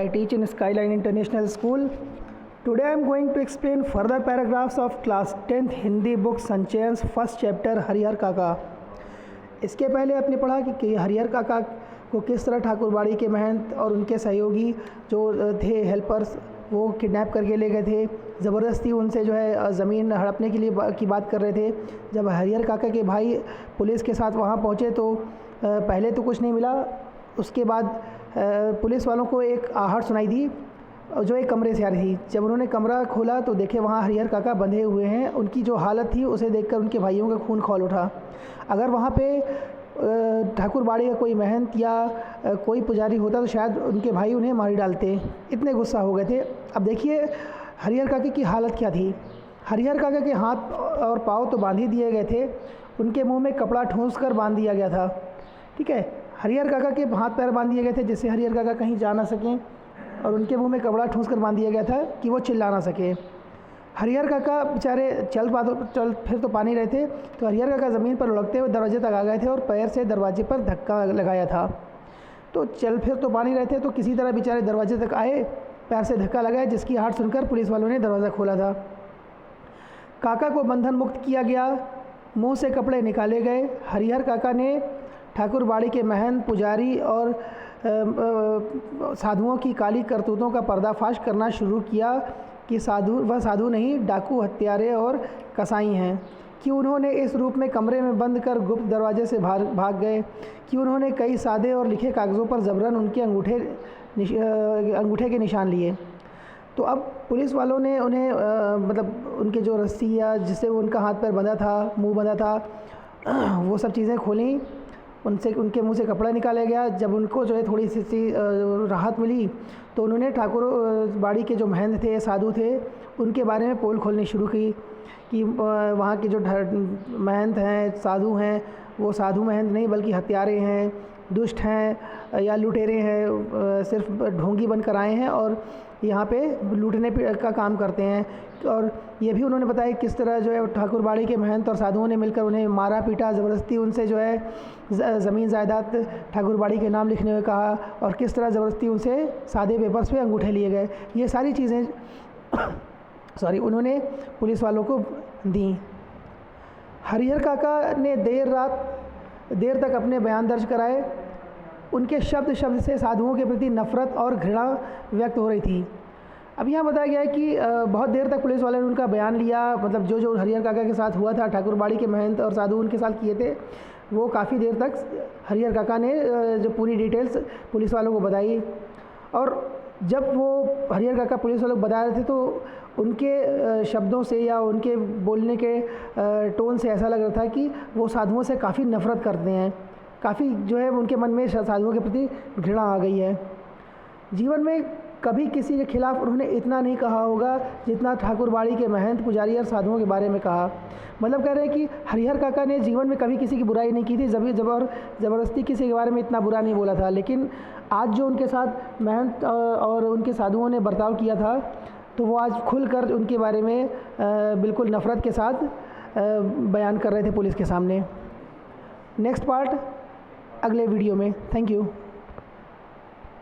I teach in Skyline International School. Today I am going to explain further paragraphs of class 10th Hindi book संचयन first chapter Harihar काका। इसके पहले आपने पढ़ा कि हरिहर काका को किस तरह ठाकुरबाड़ी के महंत और उनके सहयोगी जो थे हेल्पर्स वो किडनैप करके ले गए थे, ज़बरदस्ती उनसे जो है ज़मीन हड़पने के लिए की बात कर रहे थे। जब हरिहर काका के भाई पुलिस के साथ वहाँ पहुँचे तो पहले तो कुछ नहीं मिला। उसके बाद पुलिस वालों को एक आहट सुनाई दी जो एक कमरे से आ रही थी। जब उन्होंने कमरा खोला तो देखे वहाँ हरिहर काका बंधे हुए हैं। उनकी जो हालत थी उसे देखकर उनके भाइयों का खून खौल उठा। अगर वहाँ पे ठाकुरबाड़ी का कोई महंत या कोई पुजारी होता तो शायद उनके भाई उन्हें मार डालते, इतने गुस्सा हो गए थे। अब देखिए हरिहर काका की हालत क्या थी। हरिहर काका के हाथ और पाँव तो बांध ही दिए गए थे, उनके मुंह में कपड़ा ठूंस कर बांध दिया गया था। ठीक है, हरिहर काका के हाथ पैर बांध दिए गए थे जिससे हरिहर काका कहीं जा ना सकें, और उनके मुंह में कपड़ा ठूंस कर बांध दिया गया था कि वो चिल्ला ना सके। हरिहर काका बेचारे चल फिर तो पा नहीं रहे थे, तो हरिहर काका ज़मीन पर लुढ़कते हुए दरवाजे तक आ गए थे और पैर से दरवाजे पर धक्का लगाया था। तो चल फिर तो पा नहीं रहे थे तो किसी तरह बेचारे दरवाजे तक आए, पैर से धक्का लगाया, जिसकी आहट सुनकर पुलिस वालों ने दरवाज़ा खोला था। काका को बंधन मुक्त किया गया, मुँह से कपड़े निकाले गए। हरिहर काका ने ठाकुरबाड़ी के महंत, पुजारी और साधुओं की काली करतूतों का पर्दाफाश करना शुरू किया कि वह साधु नहीं, डाकू, हत्यारे और कसाई हैं। कि उन्होंने इस रूप में कमरे में बंद कर गुप्त दरवाजे से भाग गए, कि उन्होंने कई सादे और लिखे कागज़ों पर ज़बरन उनके अंगूठे के निशान लिए। तो अब पुलिस वालों ने उन्हें मतलब उनके जो रस्सी या जिससे उनका हाथ पैर बंधा था, मुंह बंधा था, वो सब चीज़ें खोलीं, उनसे उनके मुंह से कपड़ा निकाला गया। जब उनको जो है थोड़ी सी राहत मिली तो उन्होंने ठाकुरबाड़ी के जो महंत थे, साधु थे, उनके बारे में पोल खोलनी शुरू की कि वहाँ के जो महंत हैं, साधु हैं, वो साधु महंत नहीं बल्कि हत्यारे हैं, दुष्ट हैं या लुटेरे हैं, सिर्फ ढोंगी बनकर आए हैं और यहाँ पे लूटने का काम करते हैं। और ये भी उन्होंने बताया किस तरह जो है ठाकुरबाड़ी के महंत और साधुओं ने मिलकर उन्हें मारा पीटा, ज़बरदस्ती उनसे जो है ज़मीन जायदाद ठाकुरबाड़ी के नाम लिखने को कहा, और किस तरह ज़बरदस्ती उनसे सादे पेपर्स पे अंगूठे लिए गए। ये सारी चीज़ें उन्होंने पुलिस वालों को दी। हरिहर काका ने देर तक अपने बयान दर्ज कराए। उनके शब्द से साधुओं के प्रति नफ़रत और घृणा व्यक्त हो रही थी। अब यहाँ बताया गया है कि बहुत देर तक पुलिस वाले ने उनका बयान लिया, मतलब जो हरिहर काका के साथ हुआ था, ठाकुरबाड़ी के महंत और साधु उनके साथ किए थे, वो काफ़ी देर तक हरिहर काका ने जो पूरी डिटेल्स पुलिस वालों को बताई। और जब वो हरिहर काका पुलिस वालों को बता रहे थे तो उनके शब्दों से या उनके बोलने के टोन से ऐसा लग रहा था कि वो साधुओं से काफ़ी नफ़रत करते हैं, काफ़ी जो है उनके मन में साधुओं के प्रति घृणा आ गई है। जीवन में कभी किसी के खिलाफ उन्होंने इतना नहीं कहा होगा जितना ठाकुरबाड़ी के महंत, पुजारी और साधुओं के बारे में कहा। मतलब कह रहे हैं कि हरिहर काका ने जीवन में कभी किसी की बुराई नहीं की थी, ज़बरदस्ती किसी के बारे में इतना बुरा नहीं बोला था, लेकिन आज जो उनके साथ महंत और उनके साधुओं ने बर्ताव किया था तो वो आज खुलकर उनके बारे में बिल्कुल नफ़रत के साथ बयान कर रहे थे पुलिस के सामने। नेक्स्ट पार्ट अगले वीडियो में। Thank you.